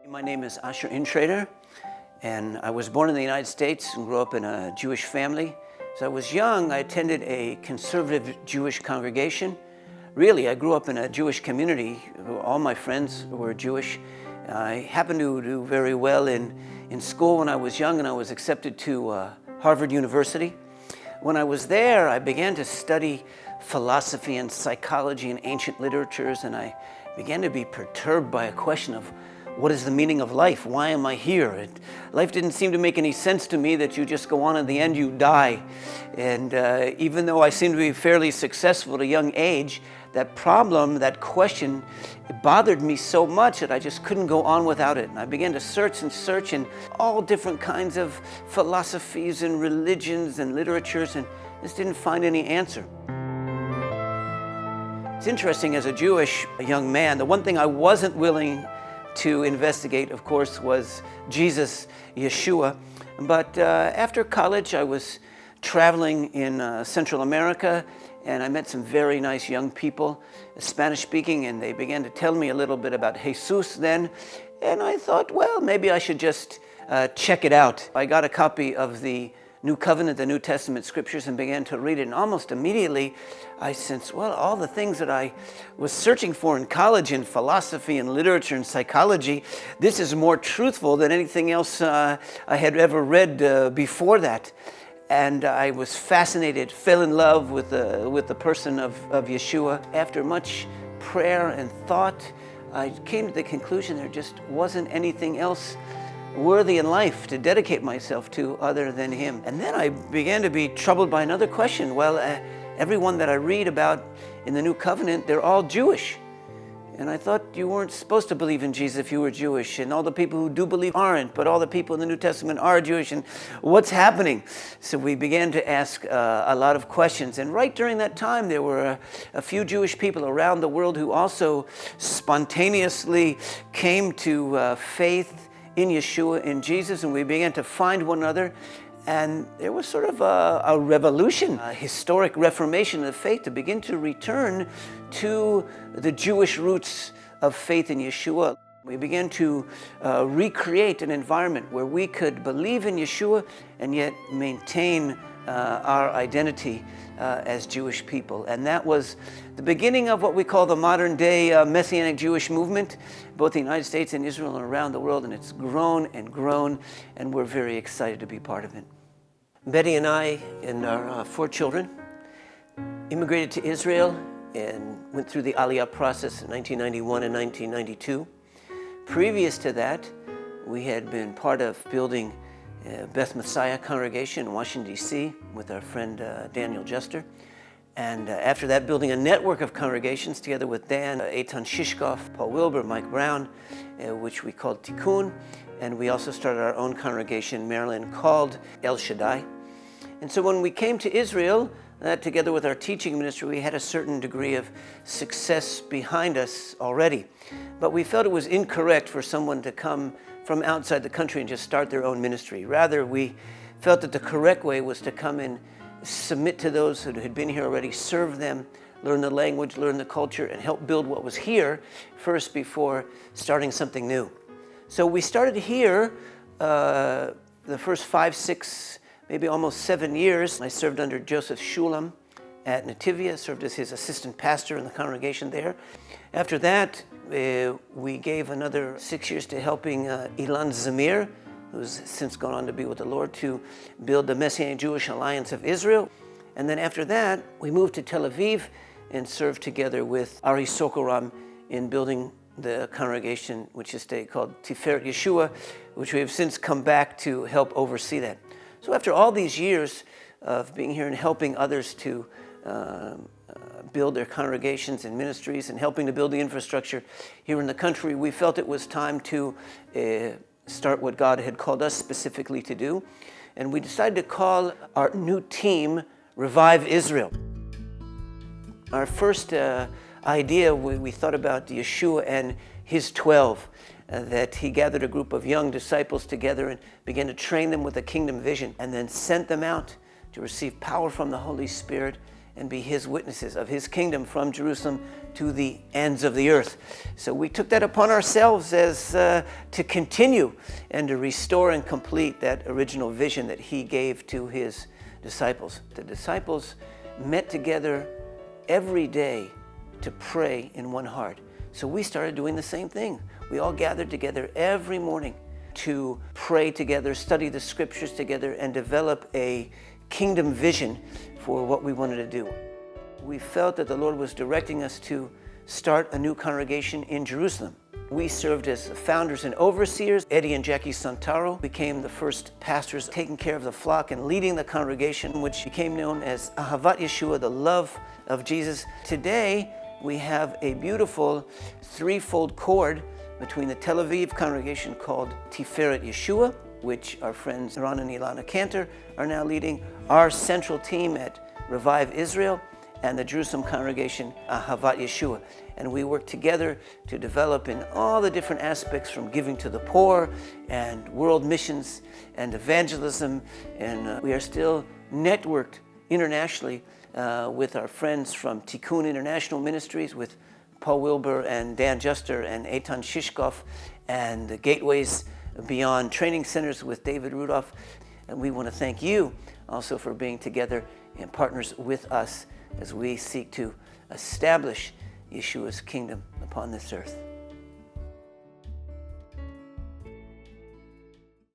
My name is Intrater, and I was born in the United States and grew up in a Jewish family. As I was young, I attended a conservative Jewish congregation. Really, I grew up in a Jewish community. All my friends were Jewish. I happened to do very well in school when I was young, and I was accepted to Harvard University. When I was there, I began to study philosophy and psychology and ancient literatures, and I began to be perturbed by a question of what is the meaning of life? Why am I here? Life didn't seem to make any sense to me that you just go on and in the end you die. And even though I seemed to be fairly successful at a young age, that problem, that question, it bothered me so much that I just couldn't go on without it. And I began to search in all different kinds of philosophies and religions and literatures, and just didn't find any answer. It's interesting, as a Jewish young man, the one thing I wasn't willing to investigate, of course, was Jesus, Yeshua. But after college, I was traveling in Central America, and I met some very nice young people, Spanish-speaking, and they began to tell me a little bit about Jesus then. And I thought, well, maybe I should just check it out. I got a copy of the New Covenant, the New Testament scriptures, and began to read it. And almost immediately, I sensed, well, all the things that I was searching for in college in philosophy and literature and psychology, this is more truthful than anything else I had ever read before that. And I was fascinated, fell in love with the person of Yeshua. After much prayer and thought, I came to the conclusion there just wasn't anything else worthy in life to dedicate myself to other than him. And then I began to be troubled by another question. Well, everyone that I read about in the New Covenant, they're all Jewish. And I thought you weren't supposed to believe in Jesus if you were Jewish, and all the people who do believe aren't, but all the people in the New Testament are Jewish, and what's happening? So we began to ask a lot of questions. And right during that time, there were a few Jewish people around the world who also spontaneously came to faith in Yeshua, in Jesus, and we began to find one another. And there was sort of a revolution, a historic reformation of the faith to begin to return to the Jewish roots of faith in Yeshua. We began to recreate an environment where we could believe in Yeshua and yet maintain our identity as Jewish people. And that was the beginning of what we call the modern day Messianic Jewish movement, both in the United States and Israel and around the world. And it's grown, and we're very excited to be part of it. Betty and I and our 4 children immigrated to Israel and went through the Aliyah process in 1991 and 1992. Previous to that, we had been part of building Beth Messiah congregation in Washington, D.C. with our friend Daniel Juster. And after that, building a network of congregations together with Dan, Eitan Shishkoff, Paul Wilbur, Mike Brown, which we called Tikkun. And we also started our own congregation in Maryland called El Shaddai. And so when we came to Israel, together with our teaching ministry, we had a certain degree of success behind us already. But we felt it was incorrect for someone to come from outside the country and just start their own ministry. Rather, we felt that the correct way was to come and submit to those who had been here already, serve them, learn the language, learn the culture, and help build what was here first before starting something new. So we started here the first 5, 6, maybe almost 7 years. I served under Joseph Shulam at Nativia, served as his assistant pastor in the congregation there. After that, we gave another 6 years to helping Ilan Zamir, who's since gone on to be with the Lord, to build the Messianic Jewish Alliance of Israel. And then after that, we moved to Tel Aviv and served together with Ari Sokoram in building the congregation, which is today called Tiferet Yeshua, which we have since come back to help oversee that. So after all these years of being here and helping others to build their congregations and ministries and helping to build the infrastructure here in the country, we felt it was time to start what God had called us specifically to do. And we decided to call our new team Revive Israel. Our first idea, we thought about Yeshua and his 12, that he gathered a group of young disciples together and began to train them with a kingdom vision, and then sent them out to receive power from the Holy Spirit and be his witnesses of his kingdom from Jerusalem to the ends of the earth. So we took that upon ourselves as to continue and to restore and complete that original vision that he gave to his disciples. The disciples met together every day to pray in one heart. So we started doing the same thing. We all gathered together every morning to pray together, study the scriptures together, and develop a kingdom vision for what we wanted to do. We felt that the Lord was directing us to start a new congregation in Jerusalem. We served as founders and overseers. Eddie and Jackie Santaro became the first pastors taking care of the flock and leading the congregation, which became known as Ahavat Yeshua, the love of Jesus. Today, we have a beautiful threefold cord between the Tel Aviv congregation called Tiferet Yeshua, which our friends Ron and Ilana Cantor are now leading, our central team at Revive Israel, and the Jerusalem congregation Ahavat Yeshua. And we work together to develop in all the different aspects, from giving to the poor and world missions and evangelism. And we are still networked internationally with our friends from Tikkun International Ministries, with Paul Wilbur and Dan Juster and Eitan Shishkov, and the Gateways Beyond Training Centers with David Rudolph. And we want to thank you also for being together and partners with us as we seek to establish Yeshua's kingdom upon this earth.